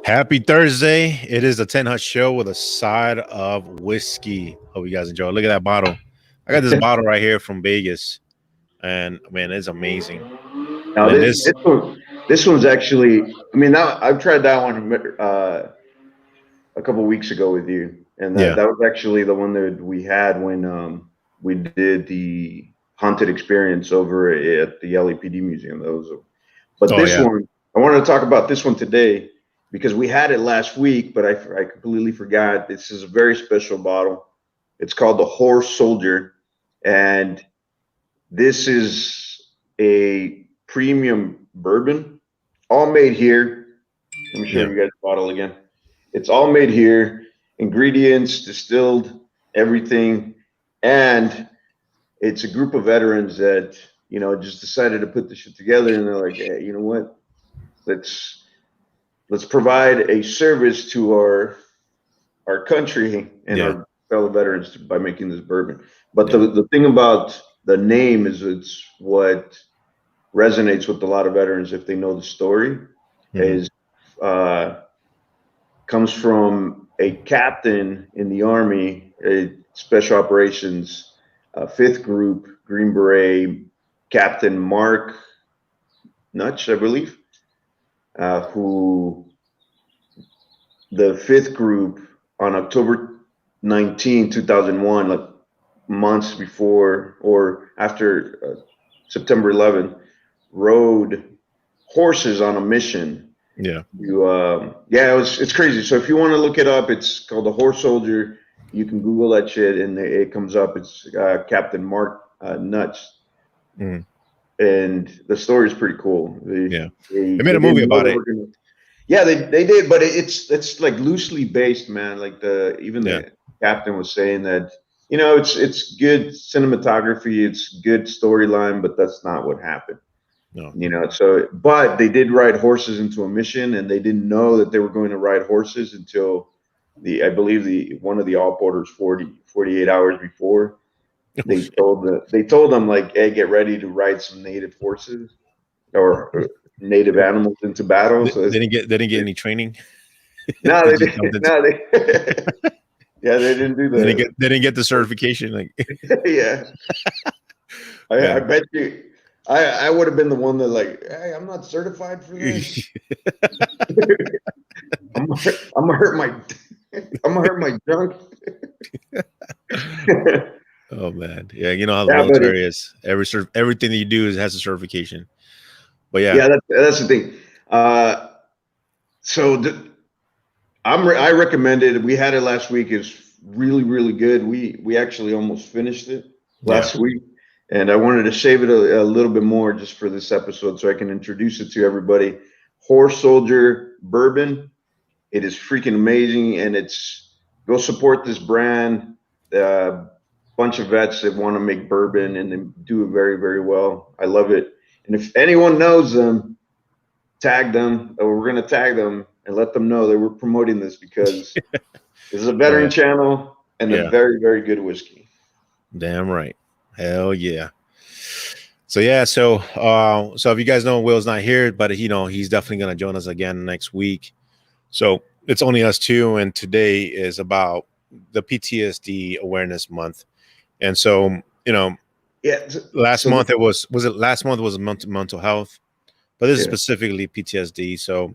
Happy Thursday. It is the 10 Hut Show with a side of whiskey. Hope you guys enjoy. Look at that bottle. I got this bottle right here from Vegas. And man, it's amazing. Now And this this, this one's actually. I mean, now I've tried that one a couple weeks ago with you, and that yeah. that was actually the one that we had when we did the haunted experience over at the LAPD museum. But Oh, this yeah. one, I wanted to talk about this one today because we had it last week, but I completely forgot. This is a very special bottle. It's called the Horse Soldier, and this is a premium bourbon, all made here. Let me show Yeah. you guys the bottle again. It's all made here, ingredients, distilled, everything, and it's a group of veterans that just decided to put this shit together, and they're like, hey, you know what? Let's let's provide a service to our country and Yeah. our fellow veterans by making this bourbon. But Yeah. the thing about the name is it's what resonates with a lot of veterans if they know the story Mhm. is uh, comes from a captain in the army, a special operations, fifth group, Green Beret, Captain Mark Nutch, I believe, who the fifth group on October 19, 2001, like months before or after September 11th, rode horses on a mission. Yeah. Yeah, it's crazy. So if you want to look it up, it's called the Horse Soldier. You can Google that shit, and it comes up. It's Captain Mark Nuts, Mhm. and the story is pretty cool. Yeah. They, They made they a movie didn't know about they it. were gonna. Yeah, they did, but it's like loosely based, man. Like even Yeah. the captain was saying that it's good cinematography, it's good storyline, but that's not what happened. No. So but they did ride horses into a mission, and they didn't know that they were going to ride horses until I believe the one of the all porters 48 hours before Oh, shit. they told them like, hey, get ready to ride some native horses or native animals into battle. So They didn't get any training. no, They they just didn't. jumped into No, they yeah, they didn't do they didn't get the certification. Like yeah. I yeah. bet you I would have been the one that like, hey, I'm not certified for this. I'm gonna hurt my I'm gonna hurt my junk. Oh man. Yeah, you know how the Yeah, but military is. Everything that you do has a certification. But yeah. yeah, that's the thing. Uh, so I recommend it. We had it last week. It's really good. We actually almost finished it Yeah. last week, and I wanted to save it a little bit more just for this episode so I can introduce it to everybody. Horse Soldier Bourbon. It is freaking amazing, and it's go support this brand. Bunch of vets that want to make bourbon and they do it very well. I love it. And if anyone knows them, tag them. Or we're gonna tag them and let them know that we're promoting this because this is a Oh veteran yeah. channel and a Yeah. very good whiskey. Damn right. Hell yeah. So yeah, so if you guys know Will's not here, but he's definitely gonna join us again next week. So it's only us two, and today is about the PTSD awareness month. And so, Yeah. last So month was it last month was mental health, but this is yeah. specifically PTSD. So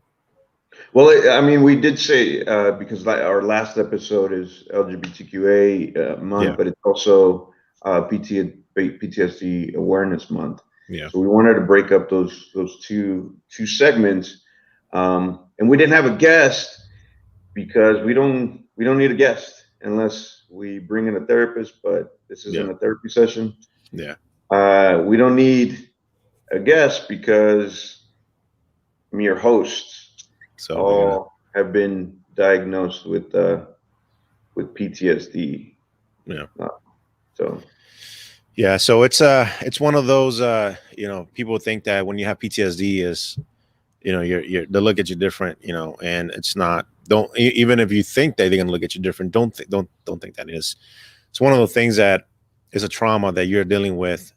Well, I mean, we did say because our last episode is LGBTQA yeah, month, but it's also PTSD Awareness Month. yeah, So we wanted to break up those two segments, and we didn't have a guest because we don't need a guest unless we bring in a therapist. But this yeah, isn't a therapy session. yeah. We don't need a guest because your hosts So we're gonna all have been diagnosed with PTSD. yeah. Uh, so Yeah, so it's one of those people think that when you have PTSD is you're they look at you different, and it's not. Don't even if you think that they're gonna look at you different, don't think that is. It's one of the things that is a trauma that you're dealing with,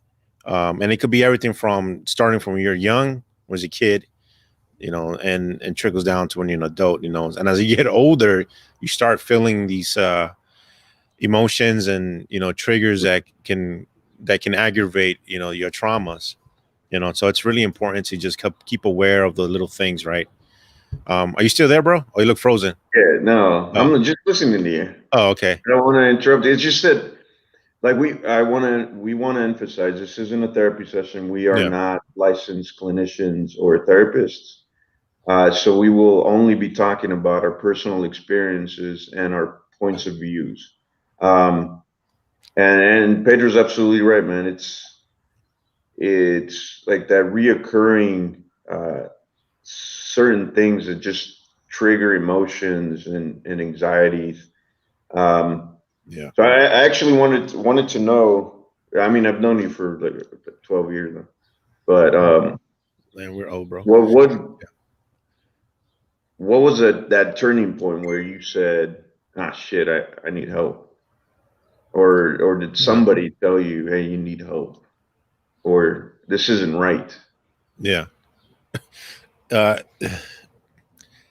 and it could be everything from starting from you're young, when as a kid, and trickles down to when you're an adult, and as you get older, you start feeling these emotions and triggers that can aggravate your traumas. So it's really important to just keep aware of the little things, right? Are you still there, bro? Oh, you look frozen. Yeah, no, Oh, I'm just listening to you. oh, okay. I don't want to interrupt. It's just that, like, we want to emphasize this isn't a therapy session. We are Yeah, not licensed clinicians or therapists. So we will only be talking about our personal experiences and our points of views. Um, and Pedro's absolutely right, man. It's like that reoccurring certain things that just trigger emotions and anxieties. Um, yeah. so I actually wanted to know. I mean, I've known you for like 12 years now, but Man, we're old, bro. what what what was that turning point where you said, "Ah, shit, I need help," or did Yeah, somebody tell you, "Hey, you need help," or this isn't right? yeah. Uh,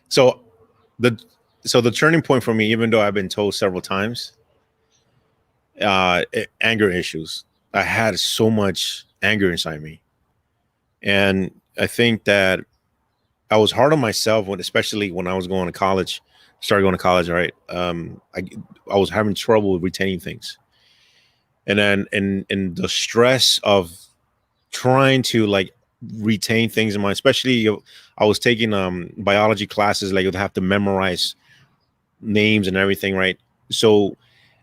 so the the turning point for me, even though I've been told several times, anger issues. I had so much anger inside me, and I think that I was hard on myself especially when I was going to college. Started going to college, right? I was having trouble retaining things, and then in the stress of trying to like retain things in mind, especially I was taking biology classes, like you'd have to memorize names and everything, right? So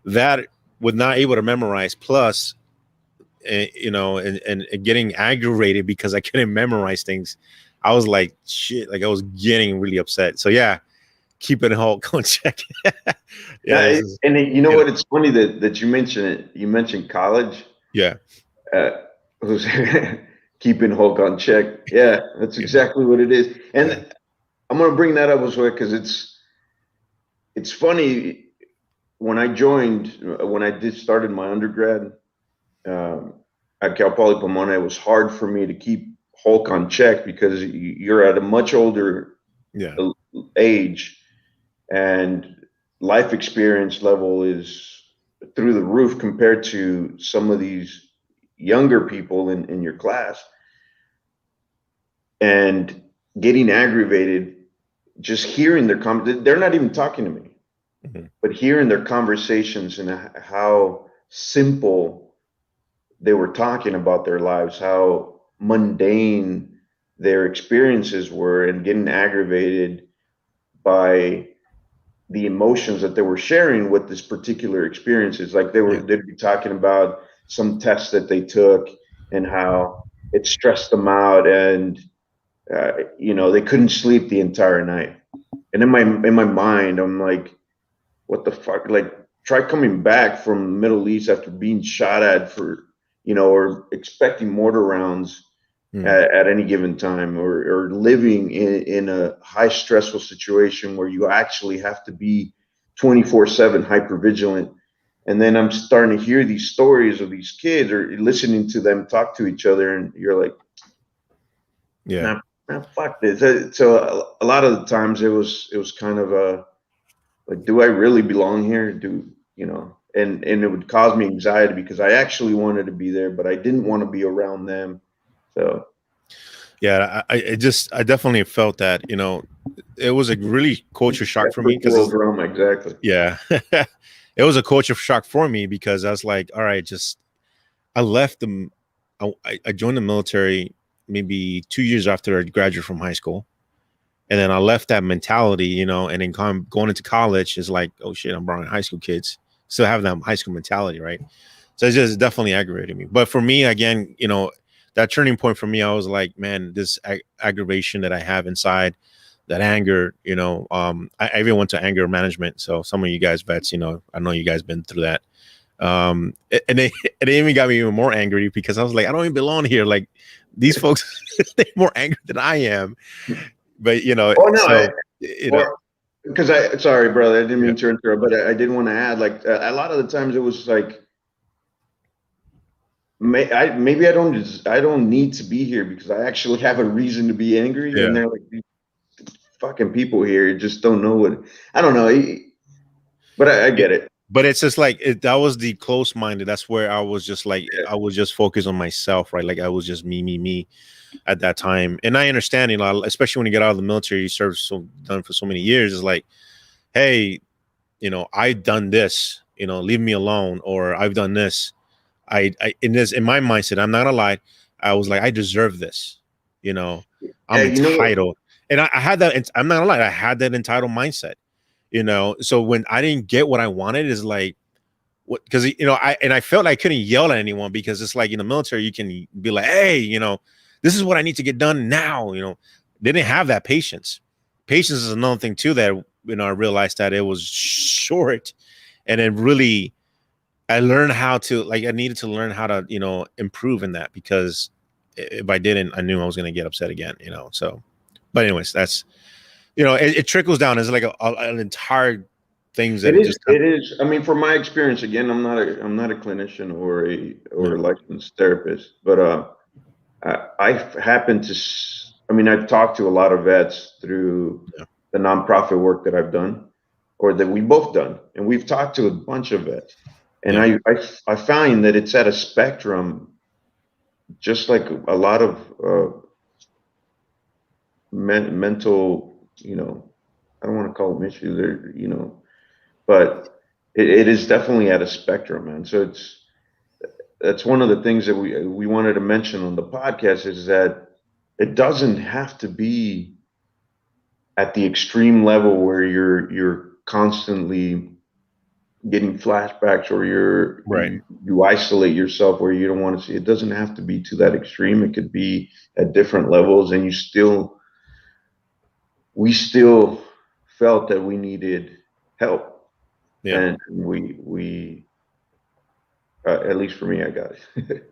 that was not able to memorize, plus and getting aggravated because I couldn't memorize things. I was like, shit, like I was getting really upset. So yeah, keeping Hulk on check. Yeah, this is, You know you know, what? It's funny that you mentioned it. You mentioned college. yeah, Uh, who's keeping Hulk on check? Yeah, that's yeah, exactly what it is. yeah, And I'm gonna bring that up as well because it's funny when I joined when I did started my undergrad um, at Cal Poly Pomona. It was hard for me to keep Hulk on check because you're at a much older yeah, age and life experience level is through the roof compared to some of these younger people in your class, and getting aggravated just hearing they're not even talking to me, mhm, but hearing their conversations and how simple they were talking about their lives, how mundane their experiences were, and getting aggravated by the emotions that they were sharing with this particular experiences. Like yeah, they'd be talking about some tests that they took and how it stressed them out, and they couldn't sleep the entire night. And in my mind, I'm like, what the fuck? Like, try coming back from the Middle East after being shot at for, or expecting mortar rounds mm, at any given time, or living in a high stressful situation where you actually have to be 24/7 hyper vigilant. And then I'm starting to hear these stories of these kids or listening to them talk to each other, and you're like, yeah, nah, nah, fuck this. So a lot of the times it was kind of a like, do I really belong here? And it would cause me anxiety because I actually wanted to be there, but I didn't want to be around them. So yeah. I definitely felt that. It was a really culture shock that for me first world because drama, exactly. yeah, it was a culture shock for me because I was like, all right, just I left them. I joined the military maybe 2 years after I graduated from high school, and then I left that mentality, and then going into college is like, oh shit, I'm around high school kids, still have that high school mentality, right? So it's just definitely aggravated me. But for me, again, that turning point for me, I was like, man, this aggravation that I have inside, that anger, I even went to anger management. So some of you guys vets, I know you guys been through that. And it even got me even more angry because I was like, I don't even belong here. Like these folks, they're more angry than I am. But Oh no, so you know, or because sorry, brother, I didn't yeah, mean to interrupt, but I did want to add, like, a lot of the times it was like, maybe I don't need to be here because I actually have a reason to be angry, and yeah, they're like, fucking people here just don't know what, I don't know, but I get it. But it's just like that was the close minded. That's where I was just like, Yeah. I was just focused on myself, right? Like I was just me at that time. And I understand, especially when you get out of the military, you serve done for so many years. It's like, hey, I've done this, leave me alone, or I've done this. In my mindset, I'm not gonna lie, I was like, I deserve this, I'm Yeah, you know what? entitled. And I had that, I'm not gonna lie, I had that entitled mindset, so when I didn't get what I wanted, is like, what, because I felt like I couldn't yell at anyone, because it's like in the military you can be like, hey, this is what I need to get done now. They didn't have that patience. Patience is another thing too, that I realized that it was short. And it really, I learned how to, like, I needed to learn how to improve in that, because if I didn't, I knew I was going to get upset again. So, but anyways, that's it trickles down. It's like an entire things that It it is. just It is. I mean, from my experience, again, I'm not a clinician or yeah, a licensed therapist, but I happen to. I mean, I've talked to a lot of vets through yeah, the nonprofit work that I've done, or that we both done, and we've talked to a bunch of vets, and yeah, I find that it's at a spectrum, just like a lot of mental, I don't want to call them issues, or but it is definitely at a spectrum, man. So that's one of the things that we wanted to mention on the podcast, is that it doesn't have to be at the extreme level where you're constantly getting flashbacks, or right, you isolate yourself where you don't want to see. It doesn't have to be to that extreme. It could be at different levels, and we still felt that we needed help, yeah, and we at least for me, I got it.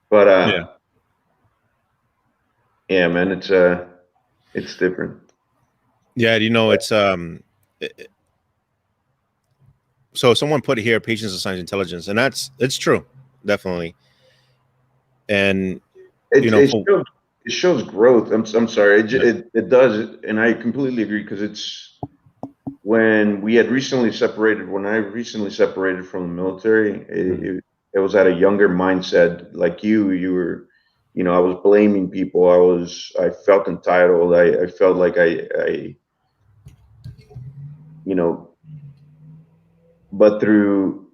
But yeah. yeah, man, it's different. Yeah, it's so someone put here, patience assigns intelligence, and it's true, definitely. And It it for shows it shows growth. I'm sorry. yeah, It does, and I completely agree, because it's when we had recently separated. When I recently separated from the military, mhm, it was at a younger mindset. Like you were, I was blaming people. I felt entitled. I felt like you know, but through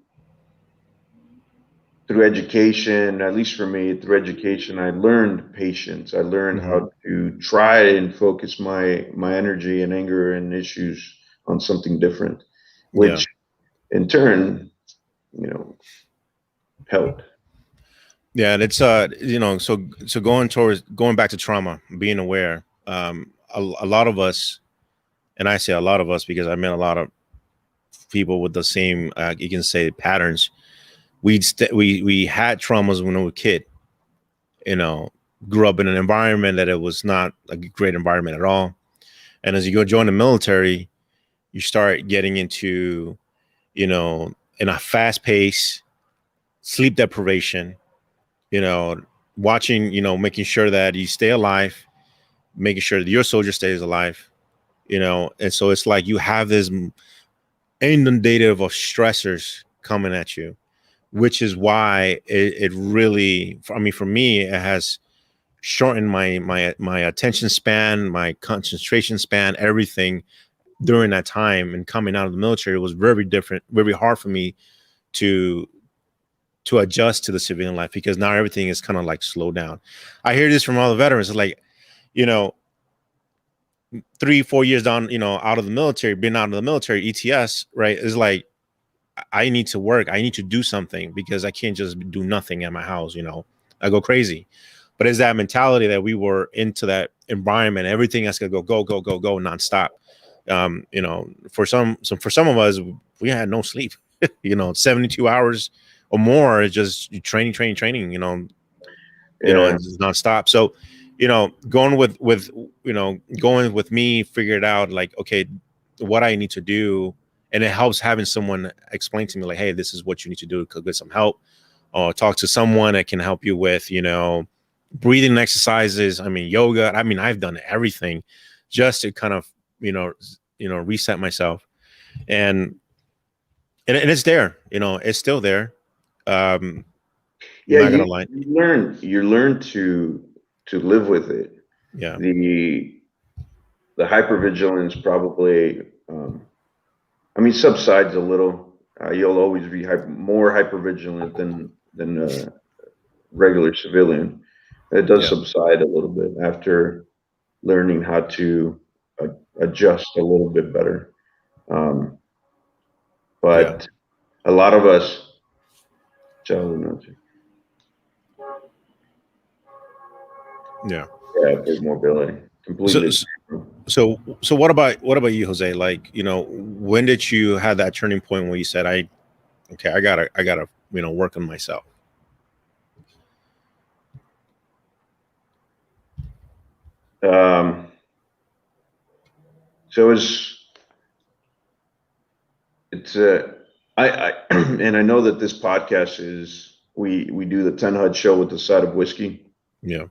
education, at least for me, through education, I learned patience. I learned mhm, how to try and focus my energy and anger and issues on something different, yeah, which in turn, you know, helped. yeah. And it's so going back to trauma, being aware. A lot of us, and I say a lot of us because I met a lot of people with the same, you can say, patterns. We had traumas when we were a kid. You know, grew up in an environment that it was not a great environment at all. And as you go join the military, you start getting into, in a fast pace, sleep deprivation, you know, watching, making sure that you stay alive, making sure that your soldier stays alive, and so it's like you have this inundated of stressors coming at you, which is why it really, I mean, for me, it has shortened my attention span, my concentration span, everything during that time. And coming out of the military, it was very different, very hard for me to adjust to the civilian life, because now everything is kind of like slowed down. I hear this from all the veterans. It's like, you know 3-4 years down, out of the military, being out of the military, ETS, right, is like, I need to work, I need to do something, because I can't just do nothing at my house. I go crazy. But it's that mentality that we were into that environment, everything has to go nonstop. For some of us, we had no sleep. 72 hours or more is just training. Yeah, It's nonstop. So, going with me, figured out like, okay, what I need to do. And it helps having someone explain to me like, hey, this is what you need to do to get some help, or talk to someone that can help you with, breathing exercises. I mean, yoga. I mean, I've done everything just to kind of, reset myself. And it's there, it's still there. I'm Yeah, not gonna lie. you learn to live with it. Yeah. The hypervigilance probably, subsides a little. You'll always be more hypervigilant than a regular civilian. It does Yeah. subside a little bit after learning how to adjust a little bit better. Um, Yeah. but a lot of us, challenge, Yeah. yeah, big mobility, So, completely. so what about you, Jose? Like, when did you have that turning point where you said, okay, I gotta, work on myself? Um, so it's I and I know that this podcast is we do the 10 HUD show with the side of whiskey, Yeah.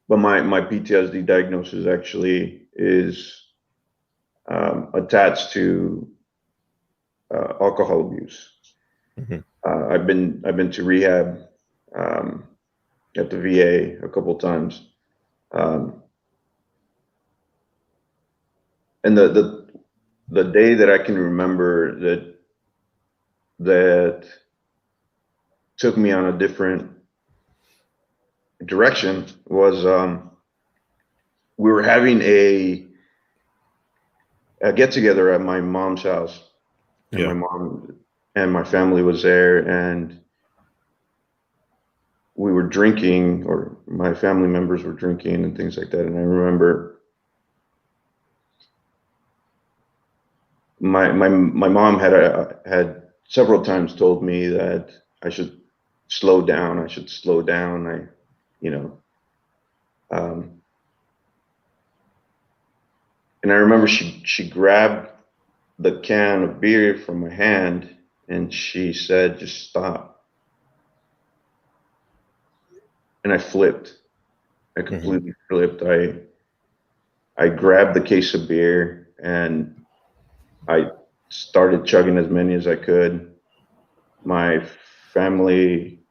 but my PTSD diagnosis actually is attached to alcohol abuse. Hmm. I've been to rehab um, at the VA a couple times, um, and the day that I can remember that took me on a different direction was we were having a get together at my mom's house, and my Yeah. mom and my family was there, and we were drinking, or my family members were drinking and things like that. And I remember my mom had several times told me that I should slow down. I should slow down. You know, um, and I remember she grabbed the can of beer from my hand and she said, "Just stop." And I flipped. I Hmm. completely flipped. I grabbed the case of beer and I started chugging as many as I could. My family,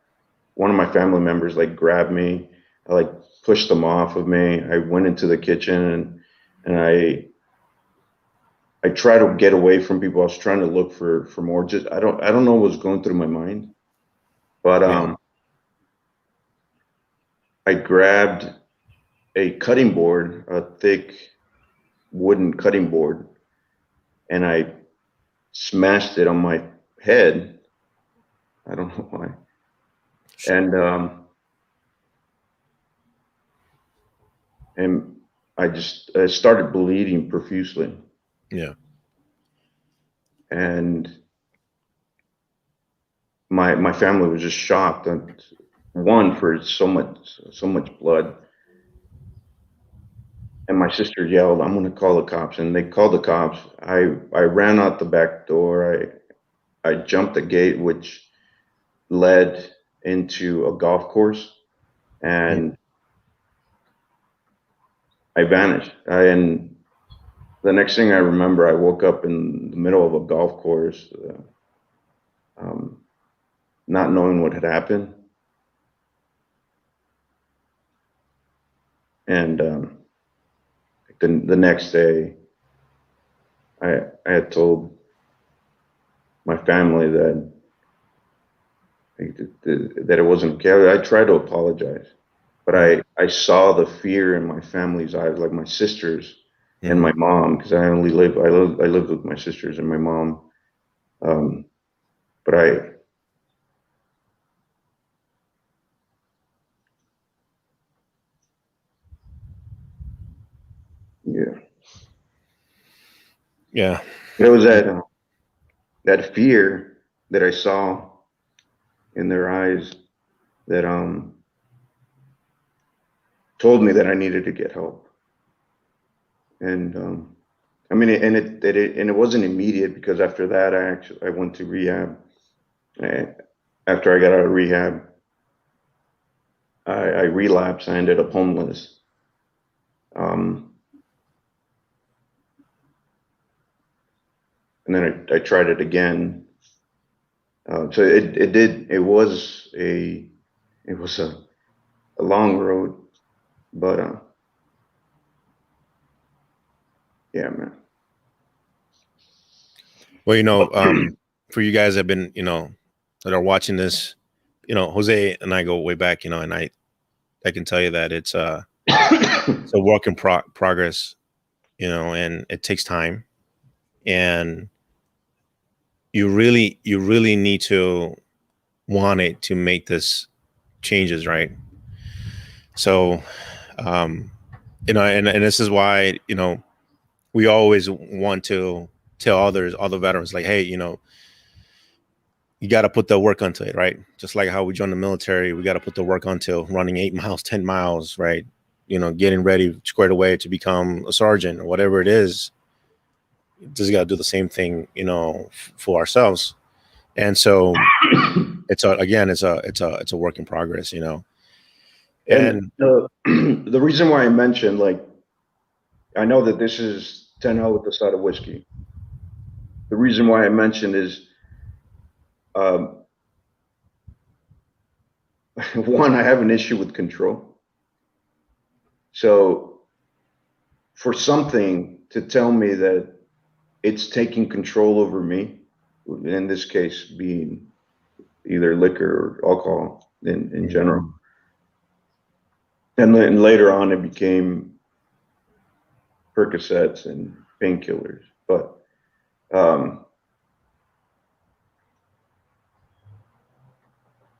one of my family members, like grabbed me. I like pushed them off of me. I went into the kitchen and I tried to get away from people. I was trying to look for more. Just I don't know what was going through my mind, but Yeah. I grabbed a cutting board, a thick wooden cutting board, and I smashed it on my head. I don't know why. And and I started bleeding profusely. Yeah. And my family was just shocked. And one, for so much blood. And my sister yelled, "I'm gonna call the cops." And they called the cops. I ran out the back door. I jumped the gate which led into a golf course, Mm. and I vanished. And the next thing I remember, I woke up in the middle of a golf course, um, not knowing what had happened. And the next day, I had told my family that it wasn't okay. I tried to apologize, but Yeah. I saw the fear in my family's eyes, like my sisters and Hmm. my mom, because I lived with my sisters and my mom. Um, but yeah, Yeah. it was that fear that I saw in their eyes that told me that I needed to get help. And and it wasn't immediate, because after that I went to rehab. Uh, After I got out of rehab, I relapsed. I ended up homeless. Um, and then I tried it again. So it was a long road, but yeah, man. Well, for you guys that have been, that are watching this, Jose and I go way back, and I can tell you that it's a work in progress, and it takes time, and you really need to want it to make this changes, right? So, um, and this is why, we always want to tell other veterans, like, hey, you got to put the work onto it, right? Just like how we joined the military, we got to put the work onto running 8 miles, 10 miles, right? Getting ready, squared away to become a sergeant or whatever it is. Just got to do the same thing, for ourselves. And so it's a work in progress, And And the reason why I mentioned, like, I know that this is 10 hell with the side of whiskey. The reason why I mentioned is, um, one, I have an issue with control. So for something to tell me that it's taking control over me, in this case being either liquor or alcohol in general, and then later on it became Percocets and painkillers. But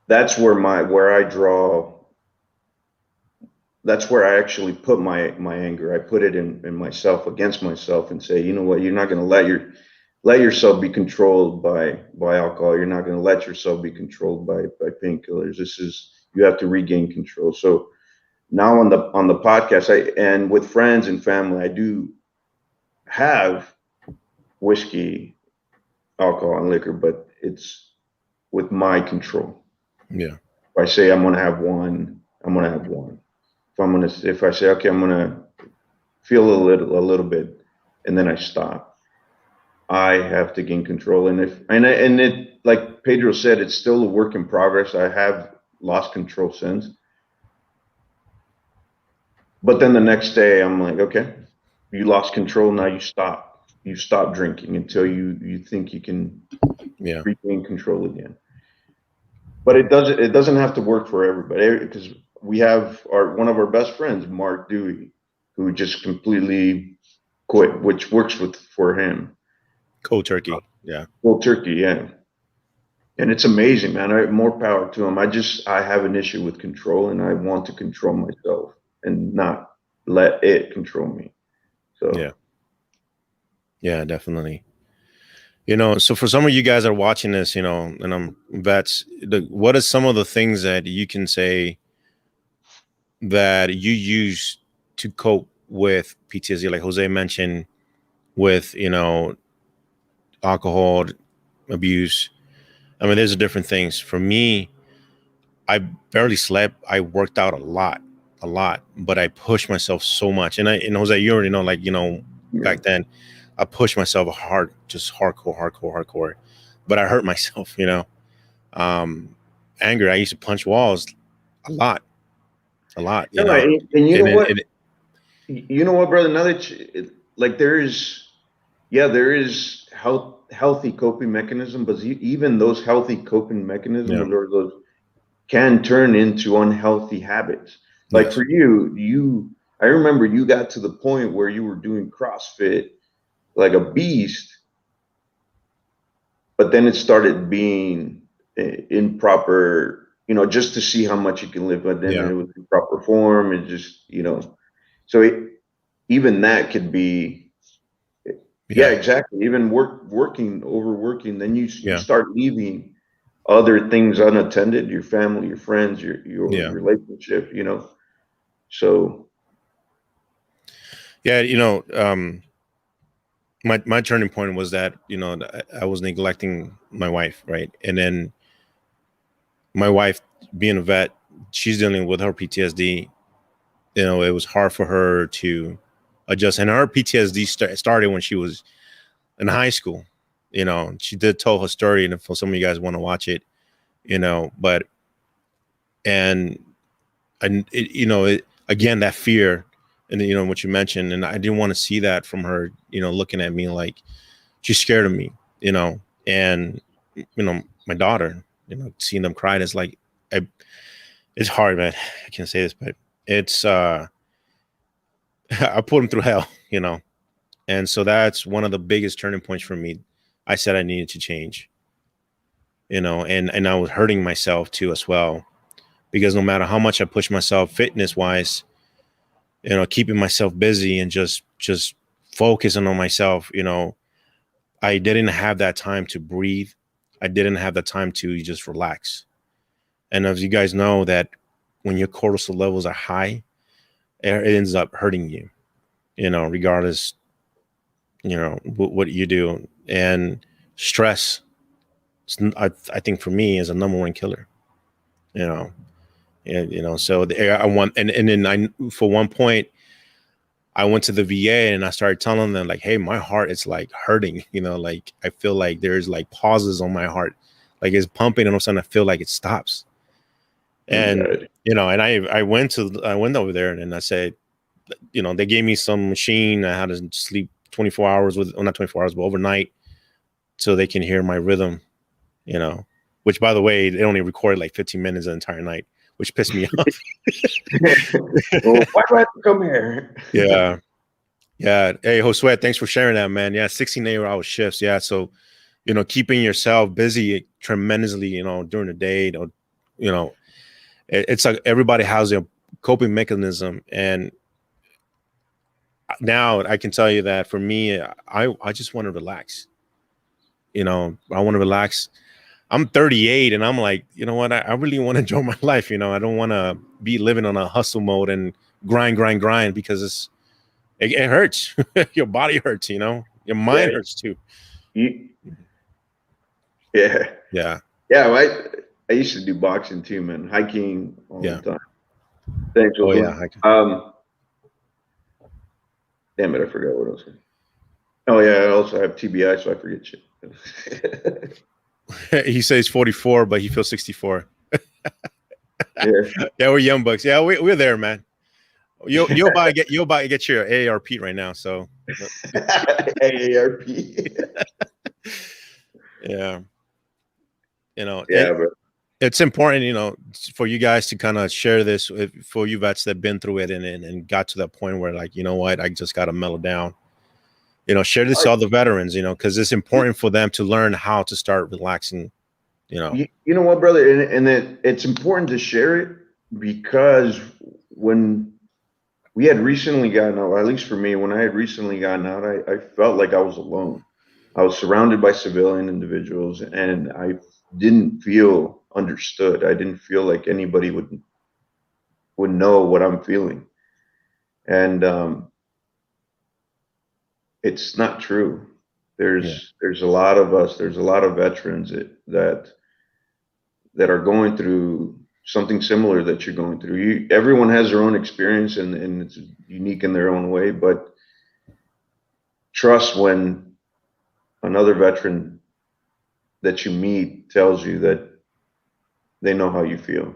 that's where I draw. That's where I actually put my anger. I put it in myself, against myself, and say, you know what, you're not going to let yourself be controlled by alcohol. You're not going to let yourself be controlled by painkillers. You have to regain control. So now on the podcast, and with friends and family, I do have whiskey, alcohol, and liquor, but it's with my control. yeah, If I say I'm going to have one, I'm going to have one. If I say, okay, I'm going to feel a little bit, and then I stop, I have to gain control. And it, like Pedro said, it's still a work in progress. I have lost control since. But then the next day I'm like, okay, you lost control. Now you stop. You stop drinking until you think you can regain control again. But it doesn't have to work for everybody, because we have one of our best friends, Mark Dewey, who just completely quit, which works for him. cold turkey, yeah. Cold turkey, yeah. And it's amazing, man. More power to him. I have an issue with control, and I want to control myself and not let it control me. So yeah, definitely. So for some of you guys that are watching this, and I'm vets, what are some of the things that you can say that you use to cope with PTSD? Like Jose mentioned, with alcohol abuse. I mean, there's different things. For me, I barely slept. I worked out a lot, but I pushed myself so much. And Jose, you already know, like, back then, I pushed myself hard, just hardcore. But I hurt myself, Anger. I used to punch walls a lot, no, and you know what? And You know what, brother? Now that like there is healthy coping mechanism, but even those healthy coping mechanisms, or those, can turn into unhealthy habits. Like for you, I remember you got to the point where you were doing CrossFit like a beast, but then it started being improper, just to see how much you can live, but then it was in proper form. It just, so even that could be, exactly. Even overworking, then you start leaving other things unattended, your family, your friends, your relationship, So my turning point was that, I was neglecting my wife, right? And then my wife, being a vet, she's dealing with her PTSD. It was hard for her to adjust, and her PTSD started when she was in high school. You know, she did tell her story, and for some of you guys want to watch it, you know, but and you know, again, that fear, and you know what you mentioned, and I didn't want to see that from her, you know, looking at me like she's scared of me, you know, and you know, my daughter, you know, seeing them cry is like, it's hard, man. I can't say this, but it's I put them through hell, you know, and so that's one of the biggest turning points for me. I said I needed to change, you know, and I was hurting myself too as well, because no matter how much I push myself fitness wise, you know, keeping myself busy and just focusing on myself, you know, I didn't have that time to breathe. I didn't have the time to just relax. And as you guys know, that when your cortisol levels are high, it ends up hurting you, you know, regardless, you know, what you do. And stress, I think for me is a number one killer, you know. And, you know, so I want, and then for one point, I went to the VA and I started telling them like, hey, my heart is like hurting, you know, like I feel like there's like pauses on my heart, like it's pumping, and all of a sudden I feel like it stops. And, Okay. you know, and I went over there and I said, you know, they gave me some machine. I had to sleep 24 hours with, well, not 24 hours, but overnight, so they can hear my rhythm, you know, which by the way, they only recorded like 15 minutes the entire night, which pissed me off. Well, why do I have to come here? Yeah. Yeah. Hey, Josue, thanks for sharing that, man. Yeah. 16 8-hour shifts. Yeah. So, you know, keeping yourself busy tremendously, you know, during the day, you know, it's like everybody has a coping mechanism. And now I can tell you that for me, I just want to relax. You know, I want to relax. I'm 38 and I'm like, you know what? I really want to enjoy my life. You know, I don't want to be living on a hustle mode and grind because it hurts. Your body hurts, you know, your Yeah, mind hurts too. you, yeah, Yeah. yeah. Well, I used to do boxing too, man. Hiking all Yeah. the time. Thanks, Oh yeah. Jose. Damn it, I forgot what I was saying. Oh yeah, I also have TBI, so I forget shit. He says 44, but he feels 64. Yeah. Yeah, we're young bucks. Yeah, we're there, man. You'll buy get your AARP right now. So AARP. yeah, you know, and Yeah, but it's important, you know, for you guys to kind of share this for you vets that been through it and got to that point where like, you know what, I just got to mellow down. You know, share this to all the veterans, you know, because it's important for them to learn how to start relaxing. You know, you know what, brother, and it's important to share it because when we had recently gotten out, at least for me, when I had recently gotten out, I felt like I was alone. I was surrounded by civilian individuals, and I didn't feel understood. I didn't feel like anybody would know what I'm feeling, and it's not true. yeah, There's a lot of us. There's a lot of veterans that are going through something similar that you're going through. Everyone has their own experience, and it's unique in their own way. But trust when another veteran that you meet tells you that they know how you feel.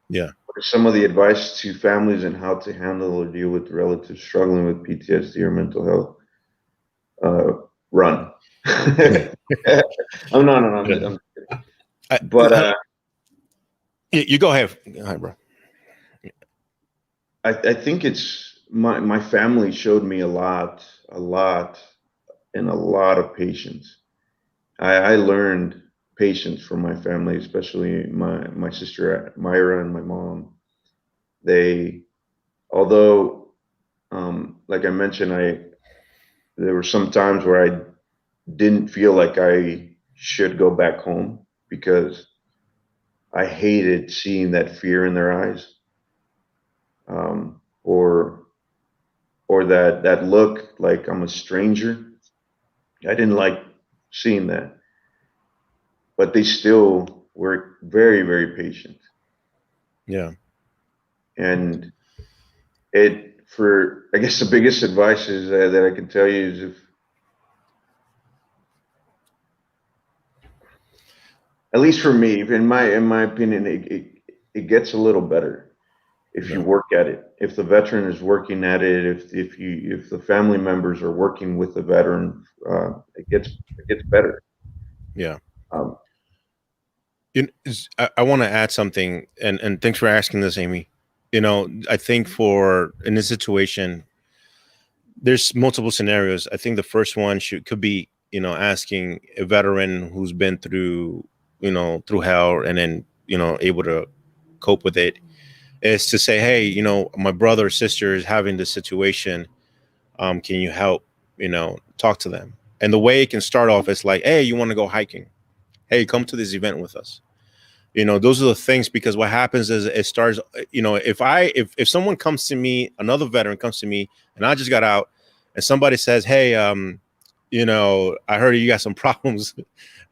yeah, What are some of the advice to families on how to handle or deal with relatives struggling with PTSD or mental health? Run. Oh no, no, no. yeah. I, But you go ahead. Go ahead, bro. I think it's my family showed me a lot, and a lot of patience. I learned patience from my family, especially my sister Myra and my mom. They, although, like I mentioned, there were some times where I didn't feel like I should go back home because I hated seeing that fear in their eyes, or that look like I'm a stranger. I didn't like seeing that, but they still were very, very patient. Yeah, And it, for, I guess the biggest advice is that I can tell you is, if, at least for me, in my opinion, it gets a little better if you Yeah. work at it. If the veteran is working at it, if the family members are working with the veteran, it gets better. Yeah. Um, I want to add something, and thanks for asking this, Amy. I think for in this situation, there's multiple scenarios. I think the first one could be, asking a veteran who's been through, through hell and then, able to cope with it, is to say, hey, my brother or sister is having this situation. Can you help, talk to them? And the way it can start off is like, hey, you want to go hiking? Hey, come to this event with us. Those are the things, because what happens is it starts, if someone comes to me, another veteran comes to me, and I just got out, and somebody says, hey, I heard you got some problems.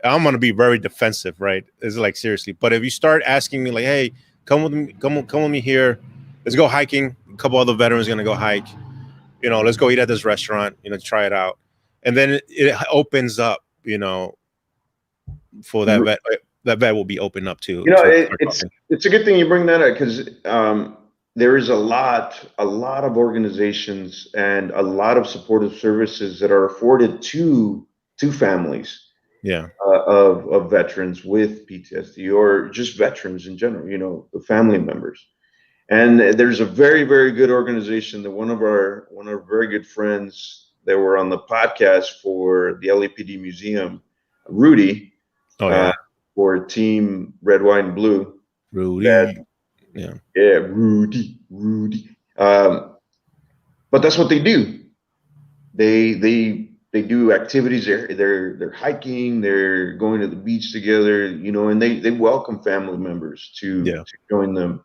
I'm going to be very defensive, right? It's like, seriously. But if you start asking me like, hey, come with me, come with me here, let's go hiking, a couple other veterans going to go hike, let's go eat at this restaurant, try it out. And then it opens up, for that vet will be open up to start it's talking. it's a good thing you bring that up, because there is a lot of organizations and a lot of supportive services that are afforded to families Yeah. of veterans with PTSD, or just veterans in general. The family members. And there's a very, very good organization that one of our very good friends that were on the podcast for the LAPD Museum, Rudy, Oh uh, yeah. for Team Red, White, and Blue. That Rudy. Yeah. Yeah, Rudy. But that's what they do. They do activities. They're hiking. They're going to the beach together. And they welcome family members to Yeah. join them,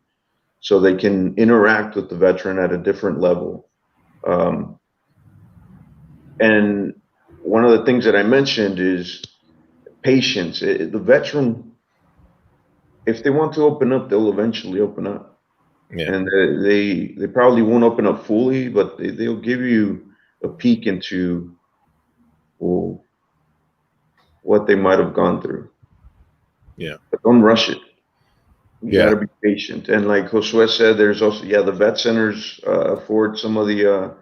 so they can interact with the veteran at a different level. Um, and one of the things that I mentioned is patience. The veteran, if they want to open up, they'll eventually open up, Yeah. and they probably won't open up fully, but they'll give you a peek into, well, what they might have gone through. Yeah. But don't rush it. You got Yeah. to be patient. And like Josue said, there's also, the vet centers afford some of the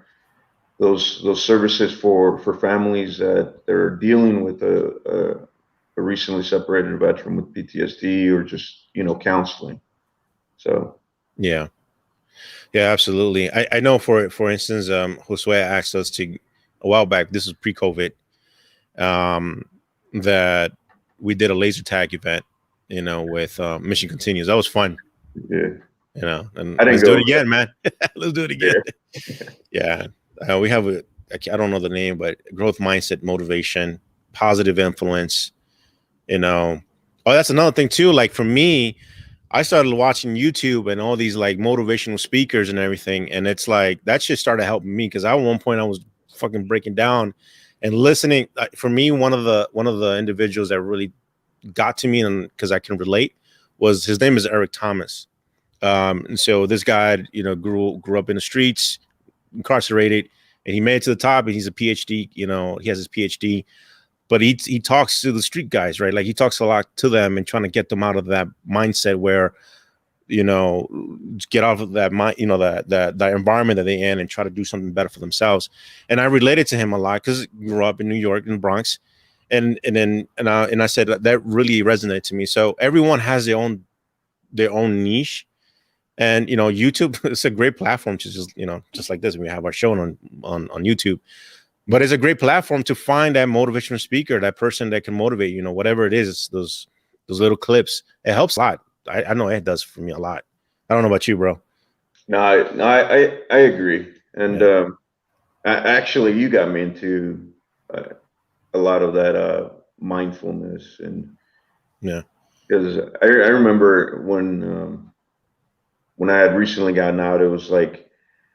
those services for families that they're dealing with a recently separated veteran with PTSD, or just counseling. So Yeah. Yeah. Absolutely. I know, for instance, Josue asked us to a while back. This was pre-COVID. Um, that we did a laser tag event. With Mission Continues. That was fun. yeah, And I didn't let's do it go. again, man. Let's do it again. Yeah, Yeah. We have I don't know the name, but growth mindset, motivation, positive influence. you know oh, that's another thing too. Like for me, I started watching YouTube and all these like motivational speakers and everything, and it's like that shit started helping me, because at one point I was fucking breaking down and listening. For me, one of the individuals that really got to me, and because I can relate, was his name is Eric Thomas. And so this guy, grew up in the streets, incarcerated, and he made it to the top, and he's a PhD. He has his PhD, but he talks to the street guys, right? Like he talks a lot to them and trying to get them out of that mindset where, you know, get off of that mind, that environment that they're in, and try to do something better for themselves. And I related to him a lot because I grew up in New York, in the Bronx, and I said that really resonated to me. So everyone has their own niche, and YouTube is a great platform to just like this. We have our show on YouTube, but it's a great platform to find that motivational speaker, that person that can motivate, whatever it is, those little clips. It helps a lot. I know it does for me a lot. I don't know about you, bro. no, I agree. And Yeah. actually, you got me into a lot of that mindfulness. And Yeah. because I remember when I had recently gotten out, it was like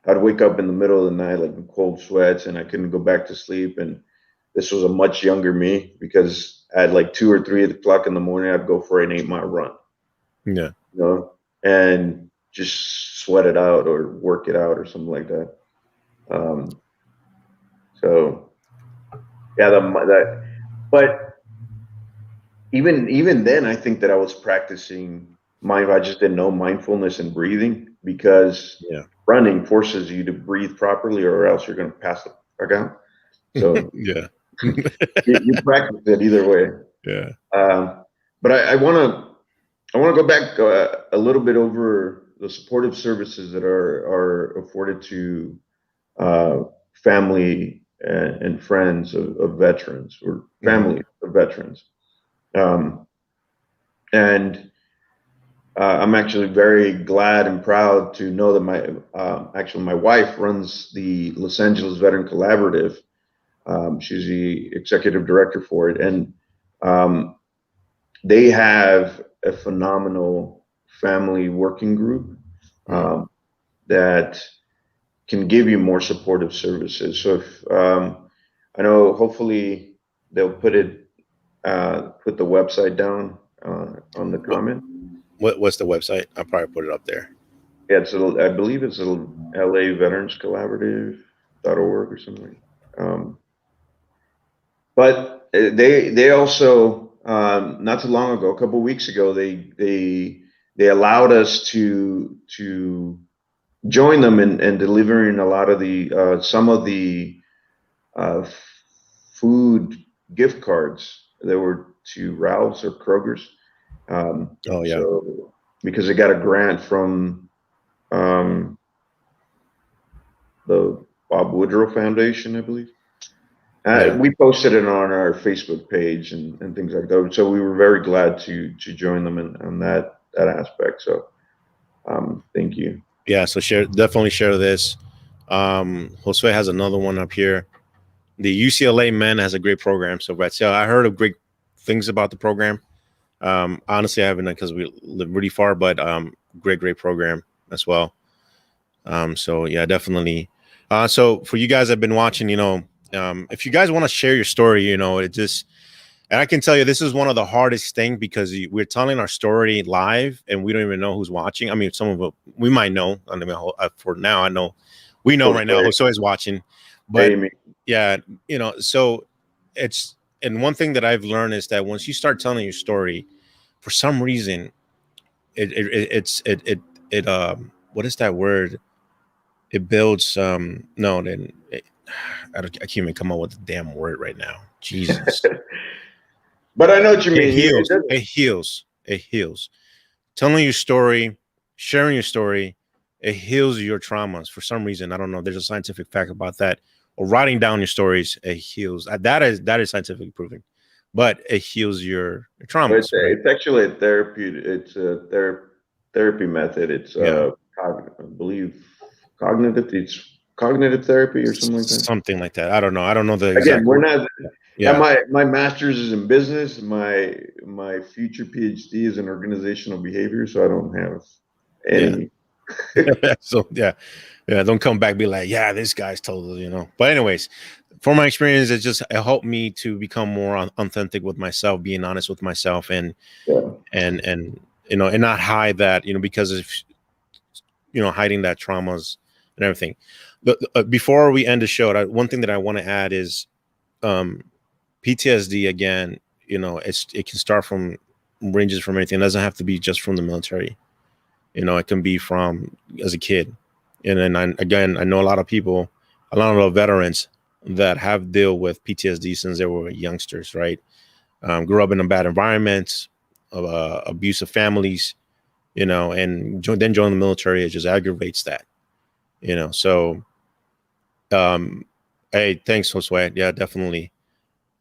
I'd wake up in the middle of the night, like in cold sweats, and I couldn't go back to sleep. And this was a much younger me, because at like 2 or 3 o'clock in the morning, I'd go for an 8 mile run, Yeah. and just sweat it out or work it out or something like that. Um, so yeah, but even then, I think that I was practicing mind. I just didn't know mindfulness and breathing, because Yeah. running forces you to breathe properly, or else you're going to pass the fuck out. So Yeah. you practice it either way. Yeah. Um, but I want to go back a little bit over the supportive services that are afforded to uh, family and friends of veterans, or Mhm. family of veterans. Um, and I'm actually very glad and proud to know that my wife runs the Los Angeles Veteran Collaborative. She's the executive director for it, and um, they have a phenomenal family working group Mm. that can give you more supportive services. So if I know, hopefully they'll put the website down on the What, comment. what's the website? I'll probably put it up there. Yeah, I believe it's a LA Veterans Collaborative.org or something. But they also, not too long ago, a couple of weeks ago, they allowed us to join them in delivering a lot of the some of the uh, food gift cards that were to Ralph's or Kroger's. Oh yeah. So because they got a grant from um, the Bob Woodrow Foundation, I believe. Yeah. We posted it on our Facebook page and things like that. So we were very glad to join them in that aspect. So thank you. Yeah. So definitely share this. Josue has another one up here. The UCLA men has a great program. So Brett, so I heard of great things about the program. Honestly, I haven't, because we live really far, but great program as well. So yeah, definitely. So for you guys that have been watching, if you guys want to share your story, it just, and I can tell you, this is one of the hardest things, because we're telling our story live and we don't even know who's watching. I mean, some of it we might know. I mean, for now, I know we know right now Jose, Jose is watching, but Amy. yeah, so it's, and one thing that I've learned is that once you start telling your story, for some reason, what is that word? It builds no, then I can't even come up with the damn word right now. Jesus. But I know what you It mean. It heals. doesn't. It heals. It heals. Telling your story, sharing your story, it heals your traumas. For some reason, I don't know. There's a scientific fact about that. Or writing down your stories, it heals. That is scientifically proven. But it heals your traumas, right? It's actually a therapy. It's a therapy method. It's Yeah. I believe cognitive. It's cognitive therapy or something like that. Something like that. I don't know. I don't know the Again, exact we're word. not. Yeah. My master's is in business. My future PhD is in organizational behavior. So I don't have Yeah. any. So yeah, don't come back and be like, yeah, this guy's told us. But anyways, from my experience, it helped me to become more authentic with myself, being honest with myself, and Yeah. and and not hide that, because of hiding that traumas and everything. Before we end the show, one thing that I want to add is um, PTSD. Again, it can start from, ranges from anything. It doesn't have to be just from the military. It can be from as a kid. And then I know a lot of people, a lot of veterans that have dealt with PTSD since they were youngsters, right? Grew up in a bad environment, abusive families, and then join the military. It just aggravates that, So, um, hey, thanks, Josue. Yeah, definitely.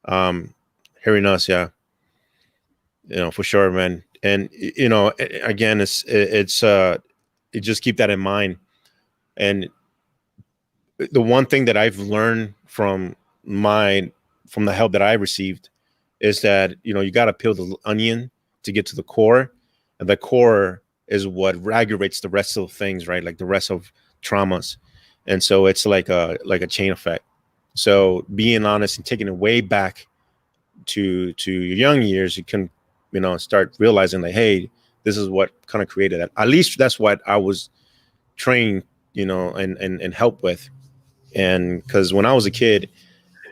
Um, Hearing us, yeah, for sure, man. And again, you just keep that in mind. And the one thing that I've learned from the help that I received is that you got to peel the onion to get to the core, and the core is what aggravates the rest of things, right? Like the rest of traumas, and so it's like a chain effect. So being honest and taking it way back to your young years, you can start realizing that, hey, this is what kind of created that. At least that's what I was trained, and helped with. And because when I was a kid,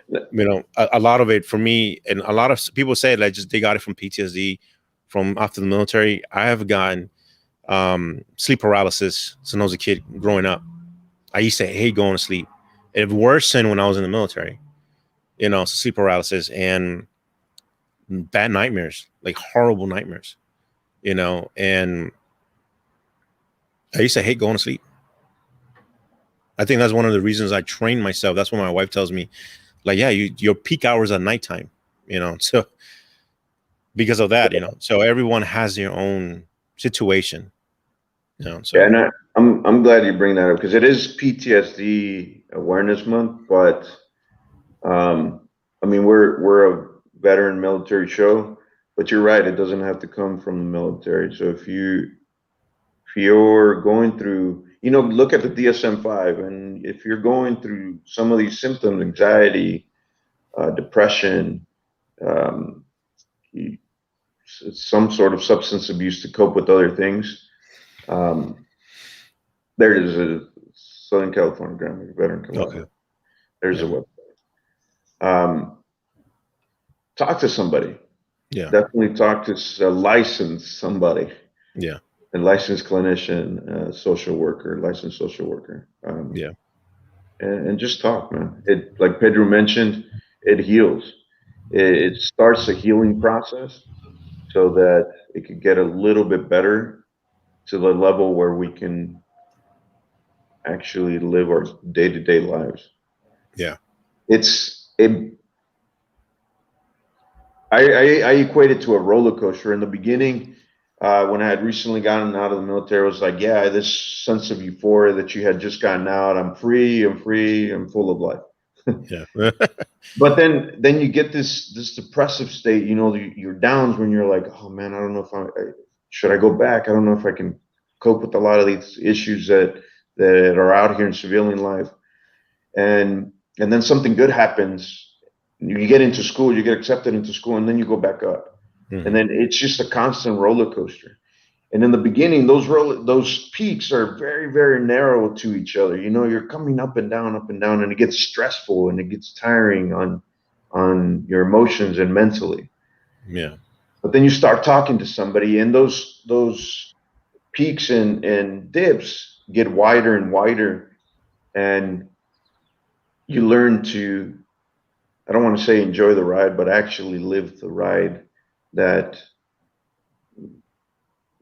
You know, a lot of it for me, and a lot of people say that just they got it from PTSD from after the military. I have gotten sleep paralysis since I was a kid growing up. I used to hate going to sleep. It worsened when I was in the military, you know, so sleep paralysis and bad nightmares, like horrible nightmares, you know, and I used to hate going to sleep. I think that's one of the reasons I trained myself. That's what my wife tells me, like, yeah, your peak hours at nighttime, you know, so because of that, you know, so everyone has their own situation, you know, so. Yeah, and I'm glad you bring that up because it is PTSD Awareness Month, but I mean we're a veteran military show, but you're right, it doesn't have to come from the military. So if you're going through, you know, look at the DSM-5, and if you're going through some of these symptoms, anxiety, depression, um, some sort of substance abuse to cope with other things. There is a Southern California Grant Veteran Collaborative. Okay. There's a website. Talk to somebody. Yeah. Definitely talk to a licensed somebody. Yeah. A licensed clinician, social worker, licensed social worker. Yeah. And just talk, man. It, like Pedro mentioned, it heals. It starts a healing process so that it could get a little bit better to the level where we can actually live our day-to-day lives. Yeah. I equate it to a roller coaster. In the beginning, when I had recently gotten out of the military, I was like, yeah, this sense of euphoria that you had just gotten out. I'm free, I'm full of life. Yeah. But then you get this depressive state, you know, your downs when you're like, oh man, I don't know if should I go back? I don't know if I can cope with a lot of these issues that are out here in civilian life. And then something good happens. You get into school, you get accepted into school, and then you go back up. Mm-hmm. And then it's just a constant roller coaster. And in the beginning, those peaks are very, very narrow to each other. You know, you're coming up and down, and it gets stressful and it gets tiring on your emotions and mentally. Yeah. But then you start talking to somebody, and those peaks and dips get wider and wider, and you learn to, I don't want to say enjoy the ride, but actually live the ride that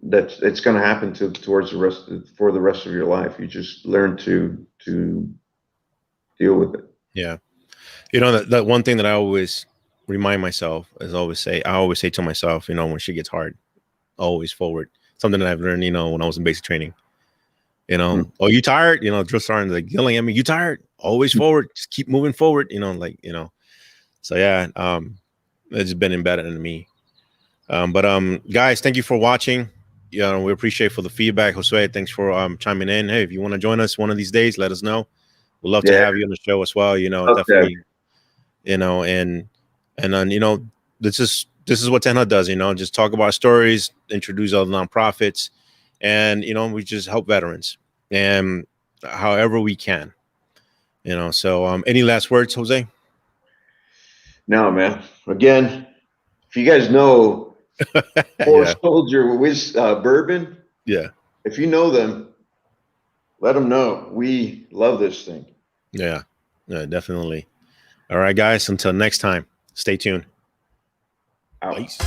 it's going to happen towards for the rest of your life. You just learn to deal with it. Yeah. You know, that one thing that I always remind myself is I always say to myself, you know, when shit gets hard, always forward. Something that I've learned, you know, when I was in basic training, you know, oh, you tired? You know, drill sergeant like yelling at me, you tired? Always forward. Just keep moving forward, you know, like, you know, so yeah, it's been embedded in me. But guys, thank you for watching. You know, we appreciate for the feedback. Josue, thanks for chiming in. Hey, if you want to join us one of these days, let us know. We'd love to have you on the show as well. You know, definitely. You know, and then you know, this is what Tenha does. You know, just talk about stories, introduce other nonprofits, and you know, we just help veterans and however we can. You know, so any last words, Jose? No, man. Again, if you guys know Horse Soldier with Bourbon, yeah, if you know them, let them know. We love this thing. Yeah, definitely. All right, guys. Until next time, stay tuned. Out. Peace.